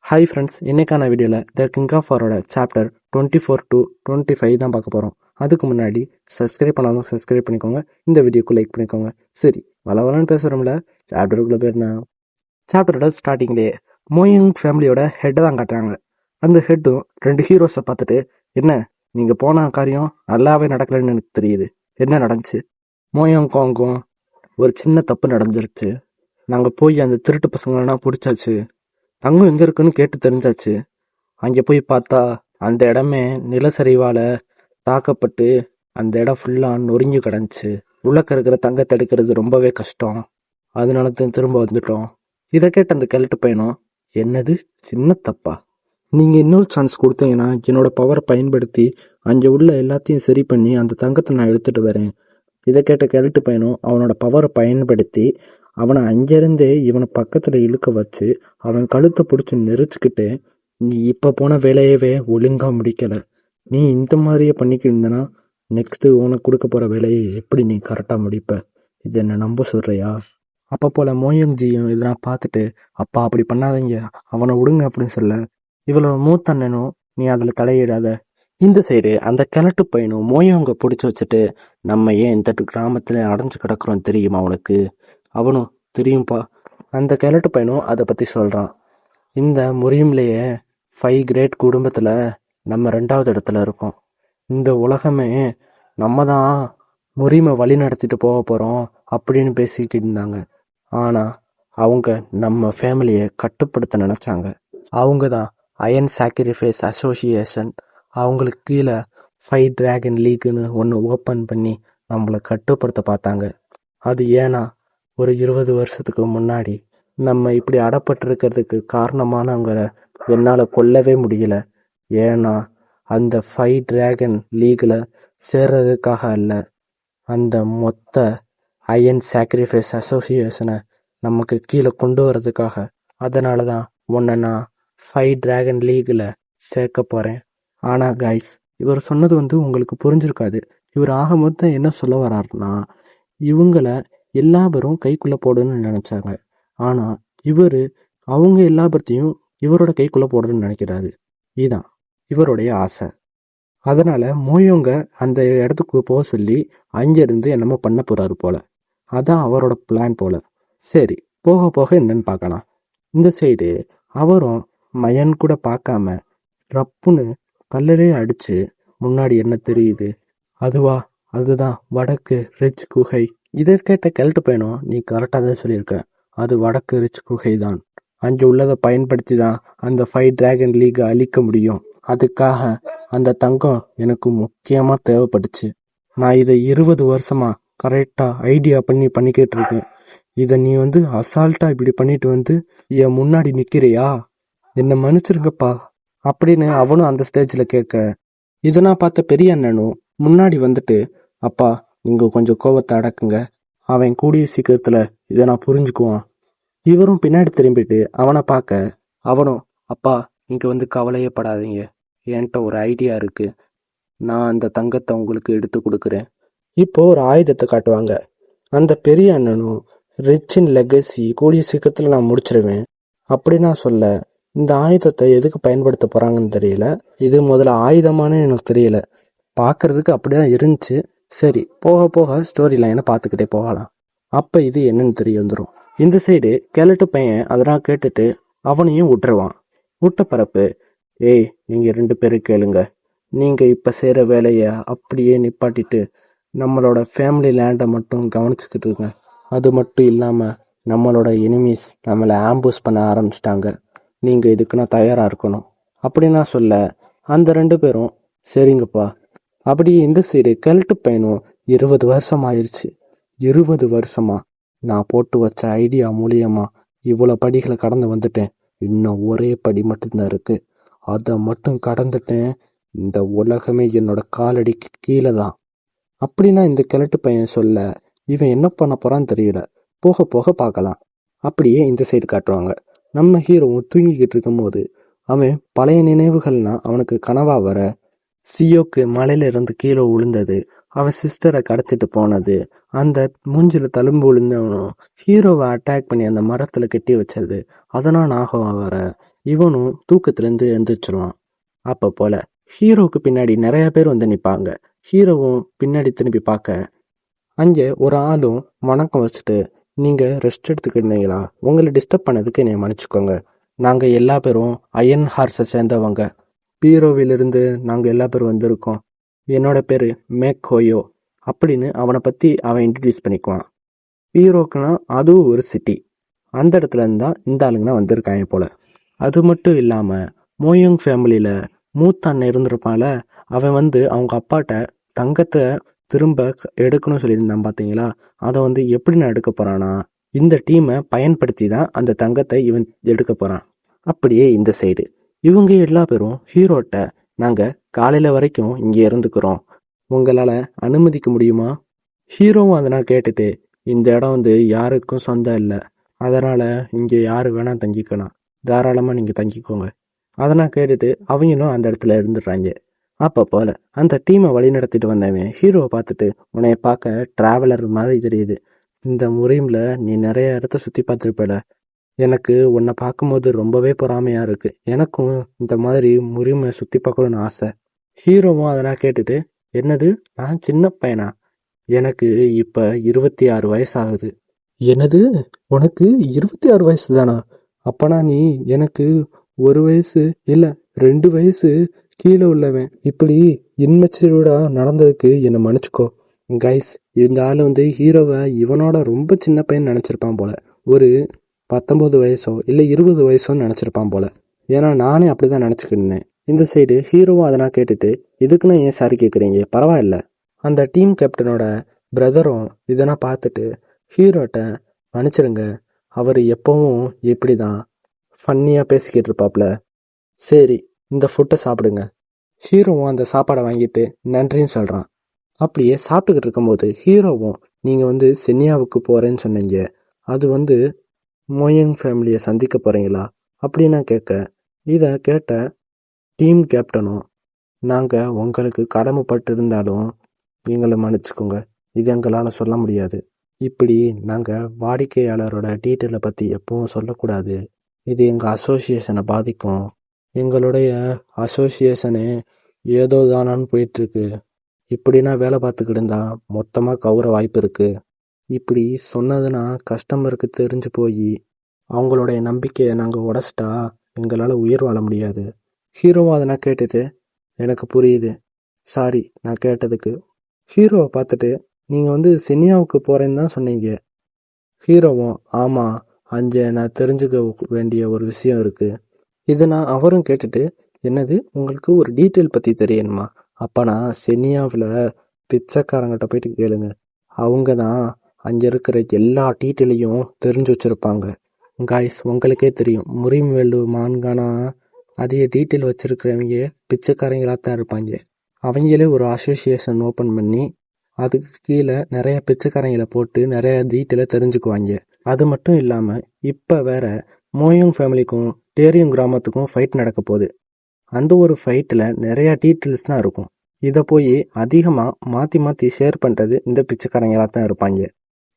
Hi friends, இன்னைக்கான வீடியோவில் the king of வாரோட சாப்டர் 24 to 25 தான் பார்க்க போகிறோம். அதுக்கு முன்னாடி சப்ஸ்கிரைப் பண்ணாலும் சப்ஸ்கிரைப் பண்ணிக்கோங்க, இந்த வீடியோக்கு லைக் பண்ணிக்கோங்க. சரி, வளவலன்னு பேசுகிறோம்ல, சாப்டருக்குள்ளே போயிருந்தா சாப்டரோட ஸ்டார்டிங்லேயே மோயிங் ஃபேமிலியோட ஹெட்டை தான் காட்டுறாங்க. அந்த ஹெட்டும் ரெண்டு ஹீரோஸை பார்த்துட்டு, என்ன நீங்கள் போன காரியம் நல்லாவே நடக்கலைன்னு எனக்கு தெரியுது, என்ன நடந்துச்சு? மோயோங் காங்கும் ஒரு சின்ன தப்பு நடந்துருச்சு. நாங்கள் போய் அந்த திருட்டு பசங்களெல்லாம் பிடிச்சாச்சு, தங்கம் எங்க இருக்குன்னு கேட்டு தெரிஞ்சாச்சு. அங்கே போய் பார்த்தா அந்த இடமே நிலச்சரிவால தாக்கப்பட்டு அந்த இடம் ஃபுல்லா நொறுங்கி கிடந்துச்சு. உள்ளக்க இருக்கிற தங்கத்தை எடுக்கிறது ரொம்பவே கஷ்டம், அதனால தான் திரும்ப வந்துட்டோம். இதை கேட்ட அந்த கிழட்டு பையனும், என்னது சின்ன தப்பா? நீங்க இன்னொரு சான்ஸ் கொடுத்தீங்கன்னா என்னோட பவரை பயன்படுத்தி அங்கே உள்ள எல்லாத்தையும் சரி பண்ணி அந்த தங்கத்தை நான் எடுத்துட்டு வரேன். இதை கேட்ட கிழட்டு பையனும் அவனோட பவரை பயன்படுத்தி அவனை அங்கிருந்தே இவனை பக்கத்துல இழுக்க வச்சு அவன் கழுத்தை பிடிச்சி நெரிச்சுக்கிட்டு, நீ இப்ப போன வேலையவே ஒழுங்கா முடிக்கல, நீ இந்த மாதிரியே பண்ணிக்கிருந்தனா நெக்ஸ்ட் உனக்கு கொடுக்க போற வேலையை எப்படி நீ கரெக்டா முடிப்ப? இது என்ன நம்ப சொல்றியா? அப்ப போல மோயங்ஜியும் இதெல்லாம் பார்த்துட்டு, அப்பா அப்படி பண்ணாதீங்க, அவனை விடுங்க அப்படின்னு சொல்ல, இவளோட மூத்த அண்ணனும் நீ அதுல தலையிடாத. இந்த சைடு அந்த கிழட்டு பையனும் மோயவங்க பிடிச்சி வச்சுட்டு, நம்ம ஏன் இந்த கிராமத்துல அடைஞ்சு கிடக்குறோம் தெரியுமா உனக்கு? அவனும் தெரியும்பா. அந்த கிழட்டு பையனும் அதை பத்தி சொல்றான். இந்த முறியும்லேயே 5 கிரேட் குடும்பத்துல நம்ம 2வது இடத்துல இருக்கோம். இந்த உலகமே நம்ம தான் முறிமை வழி நடத்திட்டு போக போறோம் அப்படின்னு பேசிக்கிட்டு இருந்தாங்க. ஆனா அவங்க நம்ம ஃபேமிலியை கட்டுப்படுத்த நினைச்சாங்க. அவங்க தான் அயன் சாக்ரிஃபைஸ் அசோசியேஷன், அவங்களுக்கு கீழே 5 டிராகன் லீக்னு ஒன்று ஓப்பன் பண்ணி நம்மளை கட்டுப்படுத்த பார்த்தாங்க. அது ஏன்னா ஒரு 20 வருஷத்துக்கு முன்னாடி நம்ம இப்படி அடப்பட்டிருக்கிறதுக்கு காரணமானவங்களை என்னால் கொல்லவே முடியல. ஏன்னா அந்த 5 டிராகன் லீக்ல சேர்றதுக்காக அல்ல, அந்த மொத்த அயன் சாக்ரிஃபைஸ் அசோசியேஷனை நமக்கு கீழே கொண்டு வர்றதுக்காக. அதனால தான் உன்னை நான் 5 டிராகன் லீக்ல சேர்க்க போறேன். ஆனா கைஸ், இவர் சொன்னது உங்களுக்கு புரிஞ்சிருக்காது. இவர் ஆக மொத்தம் என்ன சொல்ல வர்றாருன்னா, இவங்கள எல்லாரும் கைக்குள்ள போடணும்னு நினைச்சாங்க. ஆனா இவரு அவங்க எல்லாத்தையும் இவரோட கைக்குள்ள போடணும்னு நினைக்கிறாரு. இதுதான் இவருடைய ஆசை. அதனால மோயவங்க அந்த இடத்துக்கு போக சொல்லி அங்கிருந்து என்னமோ பண்ண போறாரு போல. அதான் அவரோட பிளான் போல. சரி, போக போக என்னன்னு பார்க்கலாம். இந்த சைடு அவரும் மயன் கூட பார்க்காம ரப்புன்னு கல்லிலே அடிச்சு, முன்னாடி என்ன தெரியுது? அதுவா? அதுதான் வடக்கு ரிச் குகை. இதை கேட்ட கிழட்டு பையனும், நீ கரெக்டாக தான் சொல்லியிருக்க, அது வடக்கு ரிச் குகை தான். அங்கே உள்ளதை பயன்படுத்தி தான் அந்த 5 டிராகன் லீகை அழிக்க முடியும். அதுக்காக அந்த தங்கம் எனக்கு முக்கியமாக தேவைப்பட்டுச்சு. நான் இதை 20 வருஷமா கரெக்டா ஐடியா பண்ணிக்கிட்டு இருக்கேன். இதை நீ அசால்ட்டா இப்படி பண்ணிட்டு என் முன்னாடி நிக்கிறியா? என்னை மன்னிச்சிருங்கப்பா அப்படின்னு அவனும் அந்த ஸ்டேஜில் கேட்க, இதெல்லாம் பார்த்த பெரிய அண்ணனும் முன்னாடி வந்துட்டு, அப்பா நீங்க கொஞ்சம் கோபத்தை அடக்குங்க, அவன் கூடிய சீக்கிரத்துல இதை நான் புரிஞ்சுக்குவான். இவரும் பின்னாடி திரும்பிட்டு அவனை பார்க்க, அவனும், அப்பா நீங்க கவலையே படாதீங்க, என்கிட்ட ஒரு ஐடியா இருக்கு, நான் அந்த தங்கத்தை உங்களுக்கு எடுத்து கொடுக்குறேன். இப்போ ஒரு ஆயுதத்தை காட்டுவாங்க. அந்த பெரிய அண்ணனும், ரிச் இன் லெகசி கூடிய சீக்கிரத்துல நான் முடிச்சிருவேன் அப்படின்னு நான் சொல்ல, இந்த ஆயுதத்தை எதுக்கு பயன்படுத்த போறாங்கன்னு தெரியல. இது முதல்ல ஆயுதமானு எனக்கு தெரியல, பார்க்கறதுக்கு அப்படிதான் இருந்துச்சு. சரி, போக போக ஸ்டோரி லைனை பார்த்துக்கிட்டே போகலாம். அப்ப இது என்னன்னு தெரிய வந்துடும். இந்த சைடு கிழட்டு பையன் அதெல்லாம் கேட்டுட்டு அவனையும் விட்டுருவான். விட்ட பரப்பு, ஏய் நீங்க 2 பேரும் கேளுங்க, நீங்க இப்ப செய்யற வேலைய அப்படியே நிப்பாட்டிட்டு நம்மளோட ஃபேமிலி லேண்டை மட்டும் கவனிச்சுக்கிட்டு இருங்க. அது மட்டும் இல்லாம நம்மளோட எனிமீஸ் நம்மளை ஆம்பூஸ் பண்ண ஆரம்பிச்சிட்டாங்க, நீங்க இதுக்குன்னா தயாரா இருக்கணும் அப்படின்னா சொல்ல, அந்த 2 பேரும் சரிங்கப்பா. அப்படியே இந்த சைடு கிழட்டு பையனும், 20 வருஷம் ஆயிடுச்சு, 20 வருஷமா நான் போட்டு வச்ச ஐடியா மூலியமா இவ்வளவு படிகளை கடந்து வந்துட்டேன், இன்னும் ஒரே படி மட்டும்தான் இருக்கு, அதை மட்டும் கடந்துட்டேன், இந்த உலகமே என்னோட காலடிக்கு கீழே தான் அப்படின்னா இந்த கிழட்டு பையன் சொல்ல, இவன் என்ன பண்ண போறான்னு தெரியல, போக போக பார்க்கலாம். அப்படியே இந்த சைடு காட்டுவாங்க. நம்ம ஹீரோவும் தூங்கிக்கிட்டு இருக்கும் போது அவன் பழைய நினைவுகள்லாம் அவனுக்கு கனவா வர, சியோக்கு மலையில இருந்து கீழே விழுந்தது, அவன் சிஸ்டரை கடத்திட்டு போனது, அந்த மூஞ்சில தழும்பு விழுந்தவனும் ஹீரோவை அட்டாக் பண்ணி அந்த மரத்துல கட்டி வச்சது, அதனால் நாகம் வர, இவனும் தூக்கத்துலேருந்து எழுந்திரிச்சிருவான். அப்போ போல ஹீரோவுக்கு பின்னாடி நிறைய பேர் வந்து நிற்பாங்க. ஹீரோவும் பின்னாடி திரும்பி பார்க்க அங்கே ஒரு ஆளும் வணக்கம் வச்சுட்டு, நீங்கள் ரெஸ்ட் எடுத்துக்கிட்டீங்களா? உங்களை டிஸ்டர்ப் பண்ணதுக்கு என்னை மன்னிச்சுக்கோங்க. நாங்கள் எல்லா பேரும் அயன் ஹார்ஸை சேர்ந்தவங்க. பீரோவிலிருந்து நாங்கள் எல்லா பேரும் வந்திருக்கோம். என்னோட பேர் மேக் ஹோயோ அப்படின்னு அவனை பற்றி அவன் இன்ட்ரடியூஸ் பண்ணிக்குவான். பீரோக்குன்னா அதுவும் ஒரு சிட்டி. அந்த இடத்துல இருந்து தான் இந்த ஆளுங்கன்னா வந்திருக்காங்க போல. அது மட்டும் இல்லாமல் மோயோங் ஃபேமிலியில் மூத்த அண்ணன் இருந்திருப்பான்ல, அவன் வந்து அவங்க அப்பாட்ட தங்கத்தை திரும்ப எடுக்கணும்னு சொல்லியிருந்தான் பார்த்தீங்களா? அதை வந்து எப்படி நான் எடுக்க போகிறானா, இந்த டீமை பயன்படுத்தி தான் அந்த தங்கத்தை இவன் எடுக்க போகிறான். அப்படியே இந்த சைடு இவங்க எல்லா பேரும் ஹீரோட்ட, நாங்கள் காலையில் வரைக்கும் இங்கே இருந்துக்கிறோம், உங்களால் அனுமதிக்க முடியுமா? ஹீரோவும் அதனால் கேட்டுட்டு, இந்த இடம் வந்து யாருக்கும் சொந்தம் இல்லை, அதனால் இங்கே யார் வேணால் தங்கிக்கலாம், தாராளமாக நீங்கள் தங்கிக்கோங்க. அதனால் கேட்டுட்டு அவங்களும் அந்த இடத்துல இருந்துடுறாங்க. அப்போ போல் அந்த டீமை வழி நடத்திட்டு வந்தவன் ஹீரோவை பார்த்துட்டு, உன்னைய பார்க்க ட்ராவலர் மாதிரி தெரியுது, இந்த முறையில் நீ நிறைய இடத்த சுற்றி பார்த்துருப்பல, எனக்கு உன்னை பார்க்கும்போது ரொம்பவே பொறாமையாக இருக்குது, எனக்கும் இந்த மாதிரி முறிமை சுற்றி பார்க்கணுன்னு ஆசை. ஹீரோவும் அதெல்லாம் கேட்டுட்டு, என்னது நான் சின்ன பையனா? எனக்கு இப்போ 26 வயசு ஆகுது. என்னது, உனக்கு 26 வயசு தானா? அப்பனா நீ எனக்கு 1 வயசு இல்லை 2 வயசு கீழே உள்ளவன். இப்படி இன்மெச்சூர்டா நடந்ததுக்கு என்னை மன்னிச்சுக்கோ. கைஸ், இந்த ஆள் வந்து ஹீரோவை இவனோட ரொம்ப சின்ன பையன் நினச்சிருப்பான் போல. ஒரு 19 வயசோ இல்லை 20 வயசோன்னு நினச்சிருப்பான் போல. ஏன்னா நானே அப்படி தான் நினச்சிக்கிட்டேன். இந்த சைடு ஹீரோவும் அதெல்லாம் கேட்டுட்டு, இதுக்குன்னு ஏன் சாரி கேட்குறீங்க, பரவாயில்ல. அந்த டீம் கேப்டனோட பிரதரும் இதெல்லாம் பார்த்துட்டு ஹீரோட்ட, மன்னிச்சிருங்க, அவர் எப்பவும் இப்படி தான் ஃபன்னியாக பேசிக்கிட்டு இருப்பாப்ல, சரி இந்த ஃபுட்டை சாப்பிடுங்க. ஹீரோவும் அந்த சாப்பாடை வாங்கிட்டு நன்றின்னு சொல்கிறான். அப்படியே சாப்பிட்டுக்கிட்டு இருக்கும்போது ஹீரோவும், நீங்கள் வந்து சென்னியாவுக்கு போகிறேன்னு சொன்னீங்க, அது வந்து மோயங் ஃபேமிலியை சந்திக்க போகிறீங்களா அப்படின்னு கேட்க, இதை கேட்ட டீம் கேப்டனும், நாங்கள் உங்களுக்கு கடமைப்பட்டு இருந்தாலும் எங்களை மன்னிச்சுக்கோங்க, இது எங்களால் சொல்ல முடியாது, இப்படி நாங்கள் வாடிக்கையாளரோட டீட்டெயிலை பற்றி எப்பவும் சொல்லக்கூடாது, இது எங்கள் அசோசியேஷனை பாதிக்கும், எங்களுடைய அசோசியேஷனு ஏதோ தானான்னு போயிட்டுருக்கு, இப்படின்னா வேலை பார்த்துக்கிட்டு இருந்தால் மொத்தமாக கவுர வாய்ப்பு இருக்குது, இப்படி சொன்னதுன்னா கஸ்டமருக்கு தெரிஞ்சு போய் அவங்களுடைய நம்பிக்கையை நாங்கள் உடச்சிட்டா எங்களால் உயிர் வாழ முடியாது. ஹீரோவும் அதை நான் கேட்டுட்டு, எனக்கு புரியுது, சாரி நான் கேட்டதுக்கு. ஹீரோவை பார்த்துட்டு, நீங்கள் வந்து சென்னியாவுக்கு போகிறேன்னு தான் சொன்னீங்க. ஹீரோவும், ஆமாம், அங்கே நான் தெரிஞ்சுக்க வேண்டிய ஒரு விஷயம் இருக்குது. இதை நான் அவரும் கேட்டுட்டு, என்னது உங்களுக்கு ஒரு டீட்டெயில் பற்றி தெரியணுமா? அப்போனா சென்னியாவில் பிச்சைக்காரங்கிட்ட போயிட்டு கேளுங்க, அவங்க தான் அங்கே இருக்கிற எல்லா டீட்டெயிலையும் தெரிஞ்சு வச்சுருப்பாங்க. காய்ஸ், உங்களுக்கே தெரியும், முறிமேலு மான்கானா அதிக டீட்டெயில் வச்சுருக்கிறவங்க பிச்சைக்காரங்களாக தான் இருப்பாங்க. அவங்களே ஒரு அசோசியேஷன் ஓப்பன் பண்ணி அதுக்கு கீழே நிறைய பிச்சைக்காரங்களை போட்டு நிறைய டீட்டெயிலை தெரிஞ்சுக்குவாங்க. அது மட்டும் இல்லாமல் இப்போ வேற மோயோங் ஃபேமிலிக்கும் டேரியும் கிராமத்துக்கும் ஃபைட் நடக்க போகுது. அந்த ஒரு ஃபைட்டில் நிறையா டீட்டெயில்ஸ் தான் இருக்கும். இதை போய் அதிகமாக மாற்றி மாற்றி ஷேர் பண்ணுறது இந்த பிச்சைக்காரங்களாக தான் இருப்பாங்க.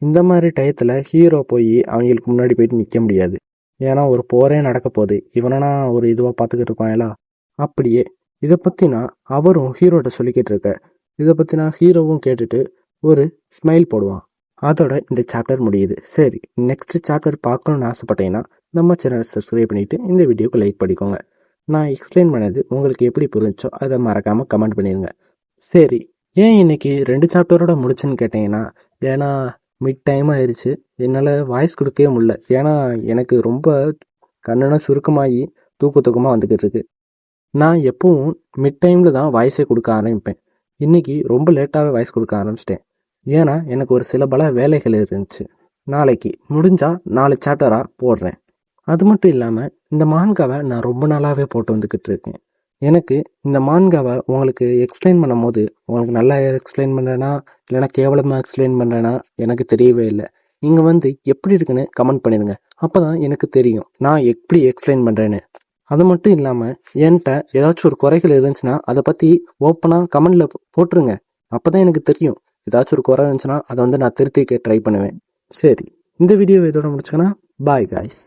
இந்த மாதிரி டயத்தில் ஹீரோ போய் அவங்களுக்கு முன்னாடி போயிட்டு நிற்க முடியாது. ஏன்னா ஒரு போரே நடக்க போகுது, இவனா ஒரு இதுவாக பார்த்துக்கிட்டு இருப்பாங்களா. அப்படியே இதை பற்றினா அவரும் ஹீரோட்ட சொல்லிக்கிட்டு இருக்க, இதை பற்றினா ஹீரோவும் கேட்டுட்டு ஒரு ஸ்மைல் போடுவான். அதோட இந்த சாப்டர் முடியுது. சரி, நெக்ஸ்ட் சாப்டர் பார்க்கணுன்னு ஆசைப்பட்டீங்கன்னா நம்ம சேனலை சப்ஸ்கிரைப் பண்ணிவிட்டு இந்த வீடியோக்கு லைக் பண்ணிக்கோங்க. நான் எக்ஸ்பிளைன் பண்ணது உங்களுக்கு எப்படி புரிஞ்சோ அதை மறக்காமல் கமெண்ட் பண்ணிடுங்க. சரி, ஏன் இன்னைக்கு 2 சாப்டரோட முடிச்சுன்னு கேட்டிங்கன்னா, ஏன்னா மிட் டைம் ஆயிடுச்சு, என்னால் வாய்ஸ் கொடுக்கவே முடியல. ஏன்னா எனக்கு ரொம்ப கண்ணெல்லாம் சுருக்கமாகி தூக்கமாக வந்துக்கிட்டு இருக்கு. நான் எப்பவும் மிட் டைமில் தான் வாய்ஸே கொடுக்க ஆரம்பிப்பேன். இன்றைக்கி ரொம்ப லேட்டாகவே வாய்ஸ் கொடுக்க ஆரம்பிச்சிட்டேன். ஏன்னா எனக்கு ஒரு சில பல வேலைகள் இருந்துச்சு. நாளைக்கு முடிஞ்சால் 4 சாப்டராக போடுறேன். அது மட்டும் இல்லாமல் இந்த மான்காவை நான் ரொம்ப நாளாகவே போட்டு வந்துக்கிட்டு இருக்கேன். எனக்கு இந்த மான்காவை உங்களுக்கு எக்ஸ்பிளைன் பண்ணும் போது உங்களுக்கு நல்லா எக்ஸ்பிளைன் பண்ணுறேன்னா இல்லைனா கேவலமாக எக்ஸ்பிளைன் பண்ணுறேன்னா எனக்கு தெரியவே இல்லை. நீங்கள் வந்து எப்படி இருக்குன்னு கமெண்ட் பண்ணிடுங்க, அப்போ தான் எனக்கு தெரியும் நான் எப்படி எக்ஸ்பிளைன் பண்ணுறேன்னு. அது மட்டும் இல்லாமல் என்கிட்ட ஏதாச்சும் ஒரு குறைகள் இருந்துச்சுன்னா அதை பற்றி ஓப்பனாக கமெண்டில் போட்டுருங்க, அப்போ தான் எனக்கு தெரியும். ஏதாச்சும் ஒரு குறை இருந்துச்சுன்னா அதை வந்து நான் திருத்திக்க ட்ரை பண்ணுவேன். சரி, இந்த வீடியோ இதோட முடிச்சுக்கன்னா பாய் காய்ஸ்.